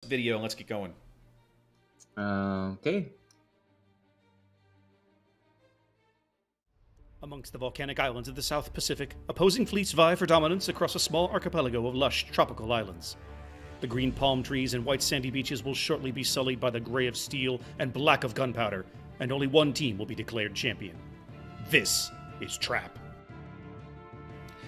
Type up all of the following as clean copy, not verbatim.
video and let's get going. Okay. Amongst the volcanic islands of the South Pacific, opposing fleets vie for dominance across a small archipelago of lush tropical islands. The green palm trees and white sandy beaches will shortly be sullied by the gray of steel and black of gunpowder, and only one team will be declared champion. This is Trap.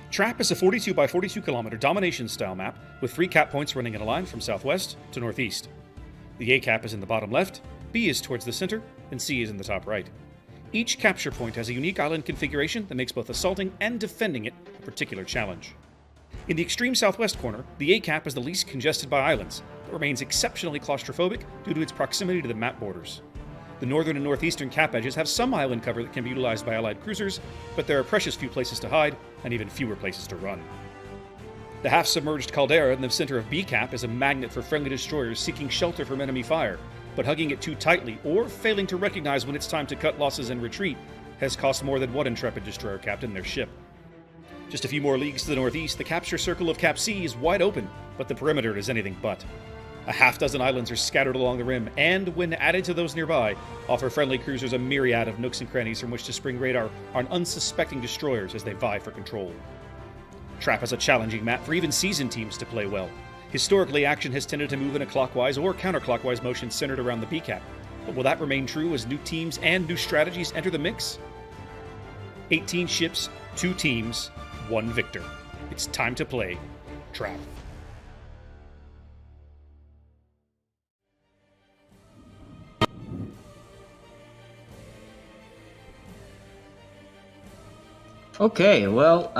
Trap is a 42 by 42 kilometer domination-style map with 3 cap points running in a line from southwest to northeast. The A cap is in the bottom left, B is towards the center, and C is in the top right. Each capture point has a unique island configuration that makes both assaulting and defending it a particular challenge. In the extreme southwest corner, the A cap is the least congested by islands, but remains exceptionally claustrophobic due to its proximity to the map borders. The northern and northeastern cap edges have some island cover that can be utilized by Allied cruisers, but there are precious few places to hide, and even fewer places to run. The half-submerged caldera in the center of B cap is a magnet for friendly destroyers seeking shelter from enemy fire, but hugging it too tightly, or failing to recognize when it's time to cut losses and retreat, has cost more than one intrepid destroyer captain their ship. Just a few more leagues to the northeast, the capture circle of Cap C is wide open, but the perimeter is anything but. A half-dozen islands are scattered along the rim, and, when added to those nearby, offer friendly cruisers a myriad of nooks and crannies from which to spring radar on unsuspecting destroyers as they vie for control. Trap is a challenging map for even seasoned teams to play well. Historically, action has tended to move in a clockwise or counterclockwise motion centered around the B cap, but will that remain true as new teams and new strategies enter the mix? 18 ships, 2 teams, 1 victor. It's time to play Trap. Okay, well,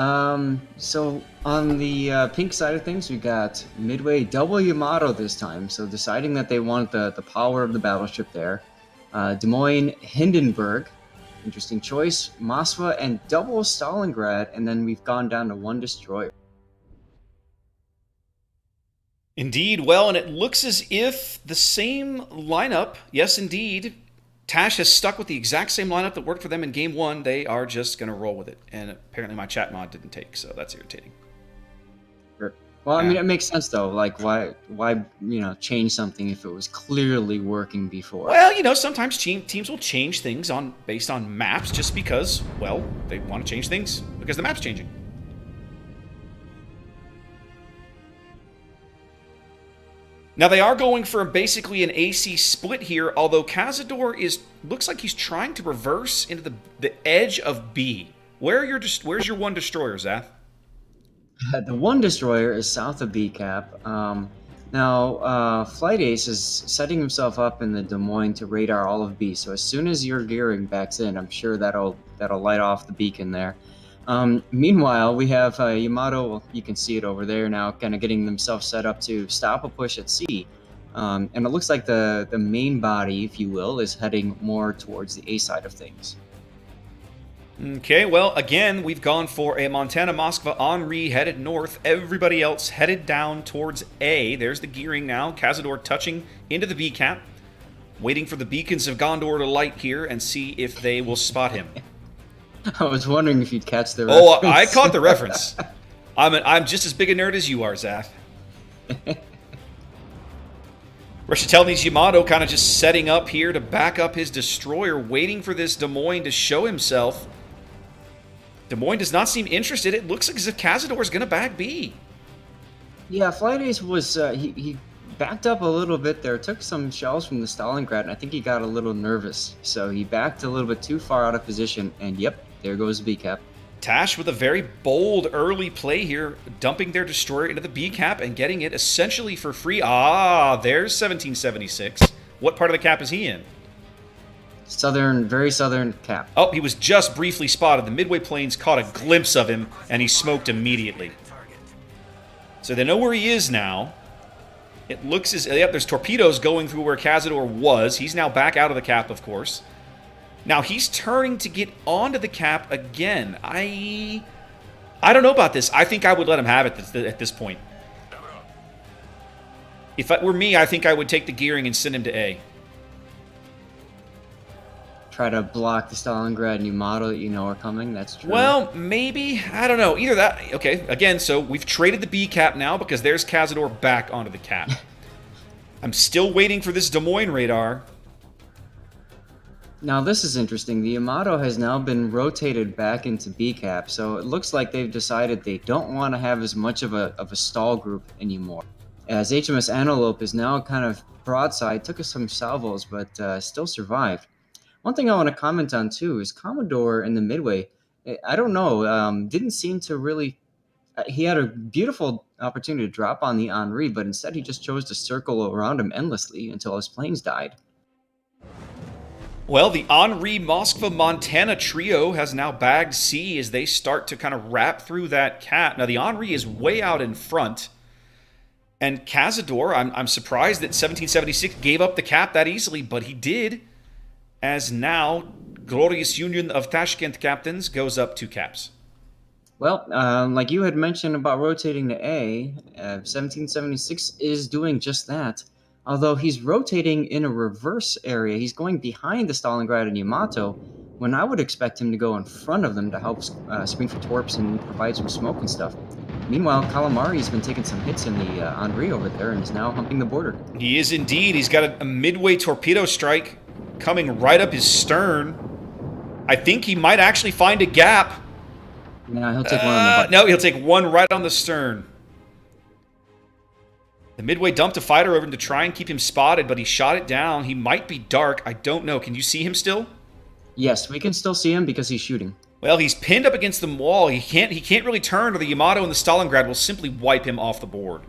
so on the pink side of things, we got Midway double Yamato this time, so deciding that they want the power of the battleship there. Des Moines Hindenburg, interesting choice. Moskva and double Stalingrad, and then we've gone down to 1 destroyer. Indeed, well, and it looks as if the same lineup, yes indeed, TASH has stuck with the exact same lineup that worked for them in Game 1. They are just going to roll with it. And apparently my chat mod didn't take, so that's irritating. Sure. Well, I mean, it makes sense, though. Like, why, change something if it was clearly working before? Well, sometimes teams will change things based on maps just because, well, they want to change things because the map's changing. Now, they are going for basically an AC split here, although Cazador looks like he's trying to reverse into the edge of B. Where's your 1 destroyer, Zath? The 1 destroyer is south of B cap. Now, Flight Ace is setting himself up in the Des Moines to radar all of B, so as soon as your gearing backs in, I'm sure that'll light off the beacon there. Meanwhile, we have Yamato, well, you can see it over there now, kind of getting themselves set up to stop a push at C. And it looks like the main body, if you will, is heading more towards the A side of things. Okay, well, again, we've gone for a Montana Moskva Henri headed north. Everybody else headed down towards A. There's the gearing now. Cazador touching into the B cap. Waiting for the beacons of Gondor to light here and see if they will spot him. I was wondering if you'd catch the reference. Oh, I caught the reference. I'm just as big a nerd as you are, Zath. Rashatelni's Yamato kind of just setting up here to back up his destroyer, waiting for this Des Moines to show himself. Des Moines does not seem interested. It looks as if Cazador's going to back B. Yeah, Flight Ace was, he backed up a little bit there, took some shells from the Stalingrad, and I think he got a little nervous. So he backed a little bit too far out of position, and yep, there goes the B cap. TASH with a very bold early play here, dumping their destroyer into the B cap and getting it essentially for free. There's 1776. What part of the cap is he in? Southern, very southern cap. Oh, he was just briefly spotted. The Midway planes caught a glimpse of him, and he smoked immediately. So they know where he is now. It looks as... Yep, there's torpedoes going through where Cazador was. He's now back out of the cap, of course. Now, he's turning to get onto the cap again. I don't know about this. I think I would let him have it at this point. If it were me, I think I would take the gearing and send him to A. Try to block the Stalingrad new model that you know are coming. That's true. Well, maybe. I don't know. Either that... Okay, again, so we've traded the B cap now because there's Cazador back onto the cap. I'm still waiting for this Des Moines radar. Now this is interesting. The Yamato has now been rotated back into B cap, so it looks like they've decided they don't want to have as much of a stall group anymore. As HMS Antelope is now kind of broadside, took us some salvos, but still survived. One thing I want to comment on too is Commodore in the Midway. I don't know, didn't seem to really. He had a beautiful opportunity to drop on the Henri, but instead he just chose to circle around him endlessly until his planes died. Well, the Henri Moskva Montana trio has now bagged C as they start to kind of wrap through that cap. Now, the Henri is way out in front. And Cazador, I'm surprised that 1776 gave up the cap that easily, but he did. As now, Glorious Union of Tashkent Captains goes up 2 caps. Well, like you had mentioned about rotating to A, 1776 is doing just that. Although he's rotating in a reverse area, he's going behind the Stalingrad and Yamato, when I would expect him to go in front of them to help screen for torps and provide some smoke and stuff. Meanwhile, Calamari's been taking some hits in the Henri over there and is now humping the border. He is indeed. He's got a midway torpedo strike coming right up his stern. I think he might actually find a gap. No, he'll take one on the butt. No, he'll take one right on the stern. The Midway dumped a fighter over him to try and keep him spotted, but he shot it down. He might be dark. I don't know. Can you see him still? Yes, we can still see him because he's shooting. Well, he's pinned up against the wall. He can't really turn, or the Yamato and the Stalingrad will simply wipe him off the board.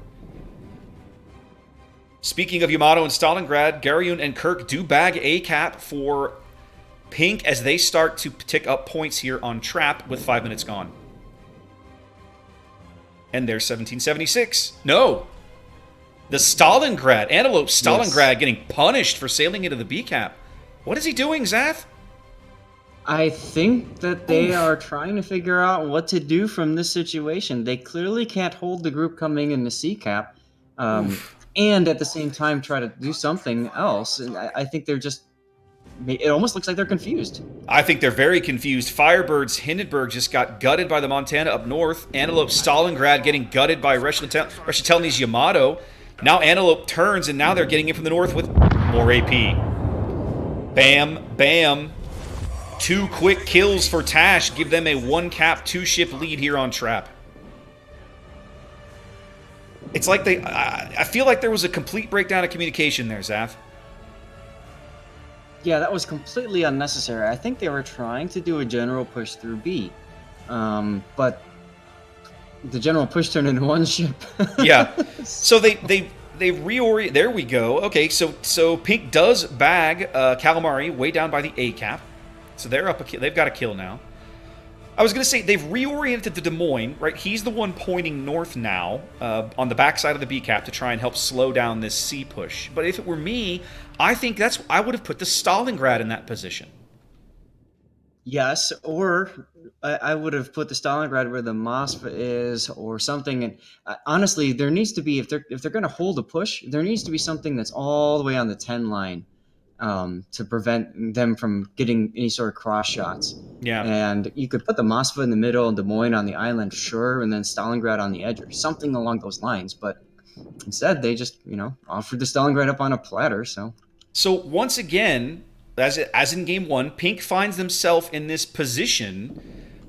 Speaking of Yamato and Stalingrad, Garyun and Kirk do bag a cap for Pink as they start to tick up points here on Trap with 5 minutes gone. And there's 1776. No! The Stalingrad, Antelope Stalingrad, yes, getting punished for sailing into the B cap. What is he doing, Zath? I think that they are trying to figure out what to do from this situation. They clearly can't hold the group coming in the C cap, and at the same time try to do something else. And I think they're just. It almost looks like they're confused. I think they're very confused. Firebird's Hindenburg just got gutted by the Montana up north. Antelope Stalingrad getting gutted by Reshetelny's Yamato. Now Antelope turns, and now they're getting in from the north with more AP. Bam, bam. 2 quick kills for Tash. Give them a 1-cap, 2-ship lead here on Trap. It's like they... I feel like there was a complete breakdown of communication there, Zaf. Yeah, that was completely unnecessary. I think they were trying to do a general push through B. But... the general push turned into 1 ship. Yeah. So they reorient. There we go. Okay, so Pink does bag Calamari way down by the A cap. So they're up. They've got a kill now. I was going to say they've reoriented the Des Moines, right? He's the one pointing north now on the backside of the B cap to try and help slow down this C push. But if it were me, I think I would have put the Stalingrad in that position. Yes, or I would have put the Stalingrad where the Moskva is, or something. And honestly, there needs to be, if they're going to hold a push, there needs to be something that's all the way on the 10 line to prevent them from getting any sort of cross shots. Yeah. And you could put the Moskva in the middle and Des Moines on the island, sure, and then Stalingrad on the edge, or something along those lines. But instead, they just offered the Stalingrad up on a platter. So once again, as in game 1, Pink finds themselves in this position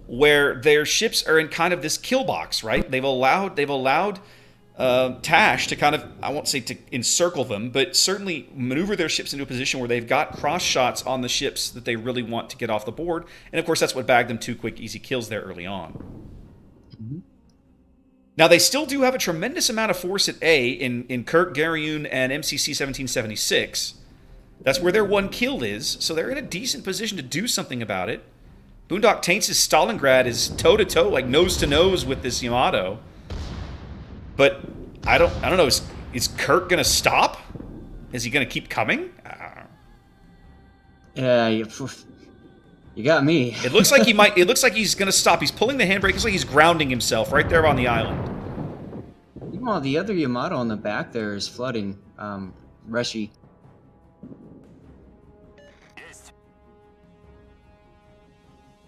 where their ships are in kind of this kill box, right? They've allowed Tash to kind of, I won't say to encircle them, but certainly maneuver their ships into a position where they've got cross shots on the ships that they really want to get off the board. And of course, that's what bagged them 2 quick, easy kills there early on. Mm-hmm. Now, they still do have a tremendous amount of force at A in Kirk, Garyun, and MCC 1776. That's where their 1 kill is, so they're in a decent position to do something about it. Boondock Taints' Stalingrad is toe-to-toe, like nose-to-nose with this Yamato. But I don't know, is Kirk going to stop? Is he going to keep coming? Yeah, you got me. It looks like it looks like he's going to stop. He's pulling the handbrake. It's like he's grounding himself right there on the island. Meanwhile, the other Yamato on the back there is flooding. Reshi.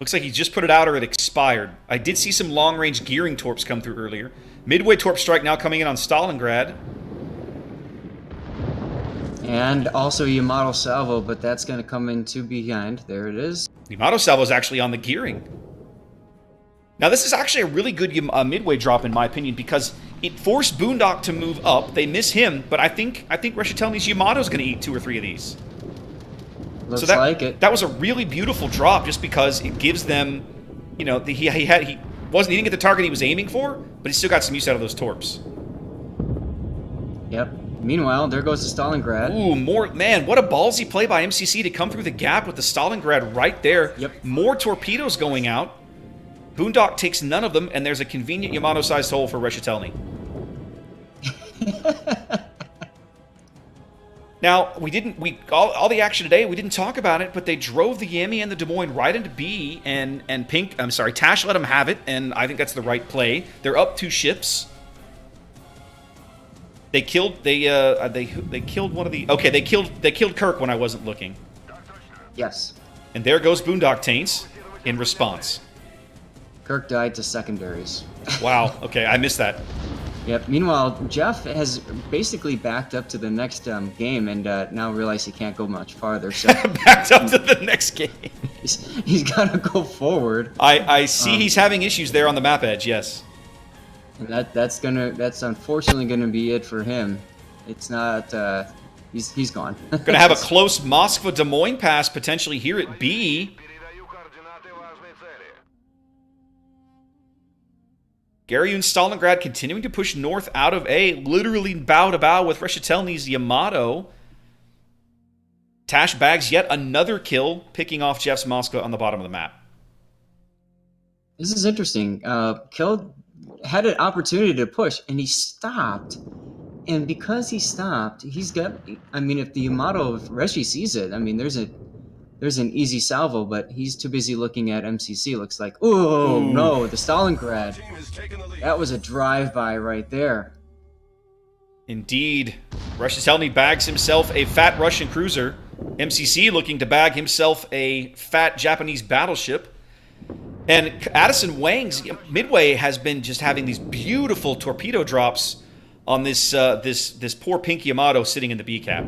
Looks like he just put it out or it expired. I did see some long-range gearing torps come through earlier. Midway torp strike now coming in on Stalingrad. And also Yamato salvo, but that's going to come in two behind. There it is. Yamato salvo is actually on the gearing. Now, this is actually a really good midway drop, in my opinion, because it forced Boondock to move up. They miss him, but I think Reshetelny's Yamato's going to eat 2 or 3 of these. Looks like it. That was a really beautiful drop, just because it gives them, you know, he didn't get the target he was aiming for, but he still got some use out of those torps. Yep. Meanwhile, there goes the Stalingrad. Ooh, man, what a ballsy play by MCC to come through the gap with the Stalingrad right there. Yep. More torpedoes going out. Boondock takes none of them, and there's a convenient Yamato-sized hole for Reshetelny. Now, all the action today, we didn't talk about it, but they drove the Yami and the Des Moines right into B, and TASH let them have it, and I think that's the right play. They're up 2 ships. They killed one of the... Okay, they killed Kirk when I wasn't looking. Yes. And there goes Boondock Taints in response. Kirk died to secondaries. Wow, okay, I missed that. Yep. Meanwhile, Jeff has basically backed up to the next game and now realized he can't go much farther. So backed up to the next game. He's got to go forward. I see he's having issues there on the map edge, yes. And that's unfortunately gonna be it for him. It's not. He's gone. Gonna have a close Moskva Des Moines pass potentially here at B. Garyun Stalingrad continuing to push north out of A, literally bow to bow with Reshetelny's Yamato. TASH bags yet another kill, picking off Jeff's Moskva on the bottom of the map. This is interesting. Kill had an opportunity to push, and he stopped. And because he stopped, he's got... I mean, if the Yamato, if Reshi sees it, I mean, there's an easy salvo, but he's too busy looking at MCC. Looks like, oh no, the Stalingrad. That was a drive-by right there. Indeed. Reshetelny bags himself a fat Russian cruiser. MCC looking to bag himself a fat Japanese battleship. And Addison Wang's Midway has been just having these beautiful torpedo drops on this poor Pink Yamato sitting in the B cap.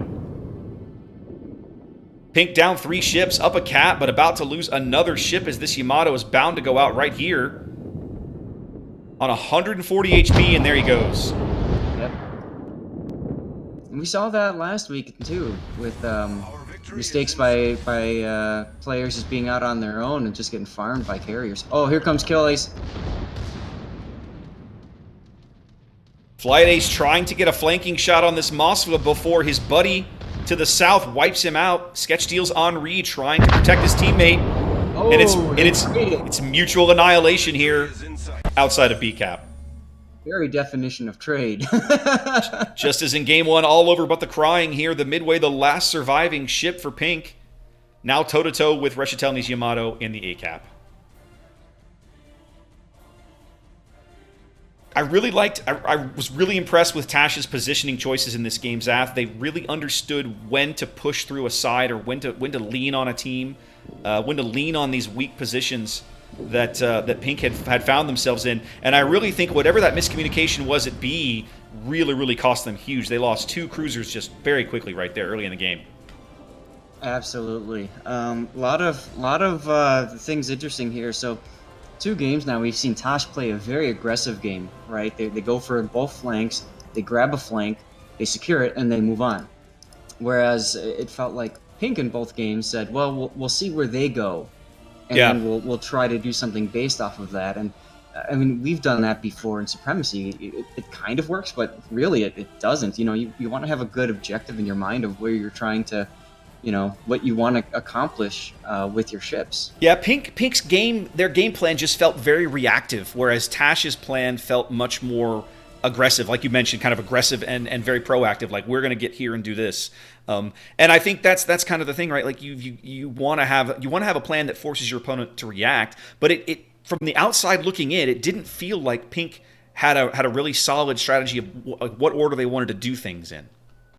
Pink down 3 ships, up a cap, but about to lose another ship as this Yamato is bound to go out right here. On 140 HP, and there he goes. Yep. And we saw that last week, too, with mistakes by players just being out on their own and just getting farmed by carriers. Oh, here comes Kill Ace. Flight Ace trying to get a flanking shot on this Moskva before his buddy to the south wipes him out. Sketch deals Henri trying to protect his teammate. Oh, and it's mutual annihilation here outside of BCAP. Very definition of trade. Just as in game 1, all over but the crying here, the Midway, the last surviving ship for Pink, now toe-to-toe with Reshetelny's Yamato in the A-cap. I was really impressed with TASH's positioning choices in this game, Zath. They really understood when to push through a side or when to lean on a team, when to lean on these weak positions that Pink had found themselves in. And I really think whatever that miscommunication was at B really cost them huge. They lost 2 cruisers just very quickly right there early in the game. Absolutely. Lot of things interesting here. So 2 games now we've seen TASH play a very aggressive game, right? They go for both flanks, they grab a flank, they secure it, and they move on. Whereas it felt like Pink in both games said, well, we'll see where they go, and then we'll try to do something based off of that. And I mean, we've done that before in Supremacy. It kind of works, but really it doesn't. You know, you want to have a good objective in your mind of where you're trying to, you know, what you want to accomplish with your ships. Yeah, Pink's their game plan just felt very reactive, whereas TASH's plan felt much more aggressive, like you mentioned, kind of aggressive and very proactive, like we're going to get here and do this. And I think that's kind of the thing, right? Like you want to have a plan that forces your opponent to react, but it from the outside looking in, it didn't feel like Pink had a really solid strategy of what order they wanted to do things in.